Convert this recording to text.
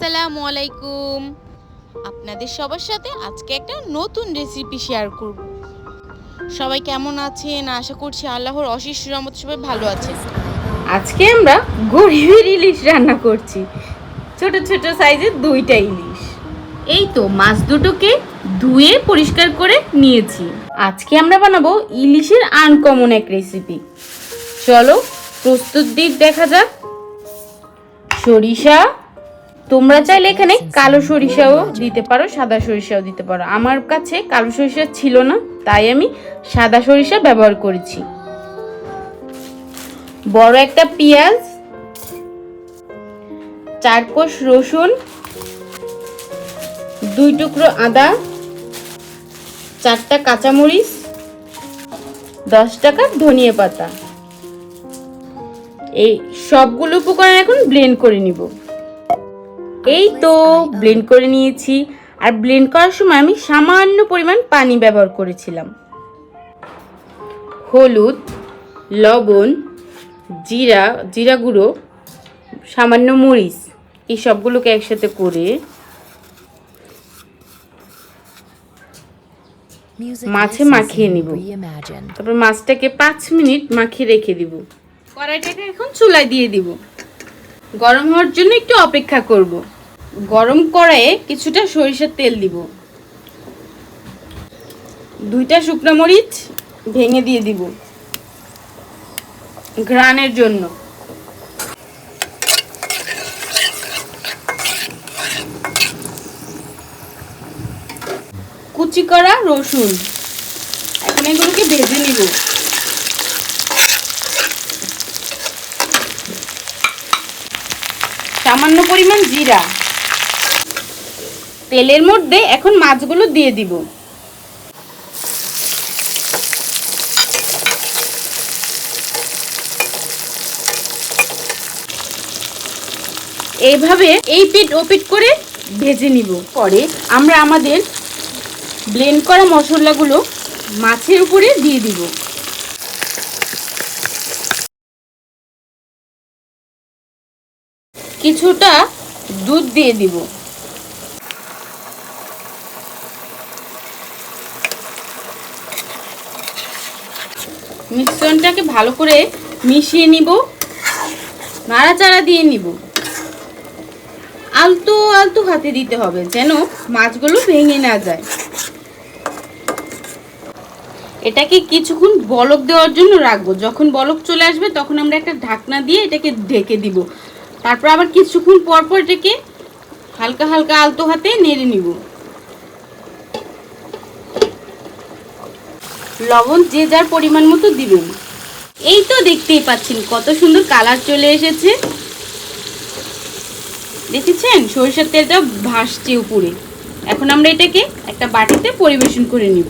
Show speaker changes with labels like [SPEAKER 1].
[SPEAKER 1] আসসালামু আলাইকুম। আপনাদের সবার সাথে আজকে একটা নতুন রেসিপি শেয়ার করব। সবাই কেমন আছেন? আশা করছি আল্লাহর অশেষ রহমতে সবাই ভালো আছেন।
[SPEAKER 2] আজকে আমরা গরিবের ইলিশ রান্না করছি। ছোট ছোট সাইজের দুইটা ইলিশ। এই তো মাছ দুটোকে ধুয়ে পরিষ্কার করে নিয়েছি। আজকে আমরা বানাবো ইলিশের আনকমন এক রেসিপি। চলো প্রস্তুত দিক দেখা যাক। সরিষা, তোমরা চাইলে এখানে কালো সরিষাও দিতে পারো, সাদা সরিষাও দিতে পারো। আমার কাছে কালো সরিষা ছিল না, তাই আমি সাদা সরিষা ব্যবহার করেছি। বড় একটা পেঁয়াজ, 4 কোষ রসুন, 2 টুকরো আদা, 4টা কাঁচামরিচ, 10 টাকা ধনিয়া পাতা। এই সবগুলো উপকরণ এখন ব্লেন্ড করে নিব। এই তো ব্লেন্ড করে নিয়েছি। আর ব্লেন্ড করার সময় আমি সামান্য পরিমাণ পানি ব্যবহার করেছিলাম। হলুদ, লবণ, জিরা গুঁড়ো, সামান্য মরিচ, এই সবগুলোকে একসাথে করে মাছে মাখিয়ে নিব। তারপর মাছটাকে 5 মিনিট মাখিয়ে রেখে দিব। কড়াইটাকে এখন চুলায় দিয়ে দিব। গরম হওয়ার জন্য একটু অপেক্ষা করব। গরম কড়াইয়ে কিছুটা সরিষার তেল দিব। 2টা শুকনো মরিচ ভেঙে দিয়ে দিব ঘ্রাণের জন্য। কুচি করা রসুন, এখন এগুলোকে ভেজে নিব। সামান্য পরিমাণ জিরা। তেলের মধ্যে এখন মাছগুলো দিয়ে দিব। এইভাবে এই পিঠ ও পিঠ করে ভেজে নিব। পরে আমরা আমাদের ব্লেন্ড করা মশলাগুলো মাছের উপরে দিয়ে দিব। কিছুটা দুধ দিয়ে দিব। মিশ্রণটাকে ভালো করে মিশিয়ে নিব, নাড়াচাড়া দিয়ে নিব। আলতো আলতো হাতে দিতে হবে যেন মাছগুলো ভেঙে না যায়। এটাকে কিছুক্ষণ বলক দেওয়ার জন্য রাখবো। যখন বলক চলে আসবে তখন আমরা একটা ঢাকনা দিয়ে এটাকে ঢেকে দিব। তারপর আবার কিছুক্ষণ পর পর এটাকে হালকা হালকা আলতো হাতে নেড়ে নিব। লবণ যে যার পরিমাণ মতো দিবেন। এই তো দেখতেই পাচ্ছেন কত সুন্দর কালার চলে এসেছে। দেখেছেন সরিষার তেলটা ভাসছে উপরে। এখন আমরা এটাকে একটা বাটিতে পরিবেশন করে নিব।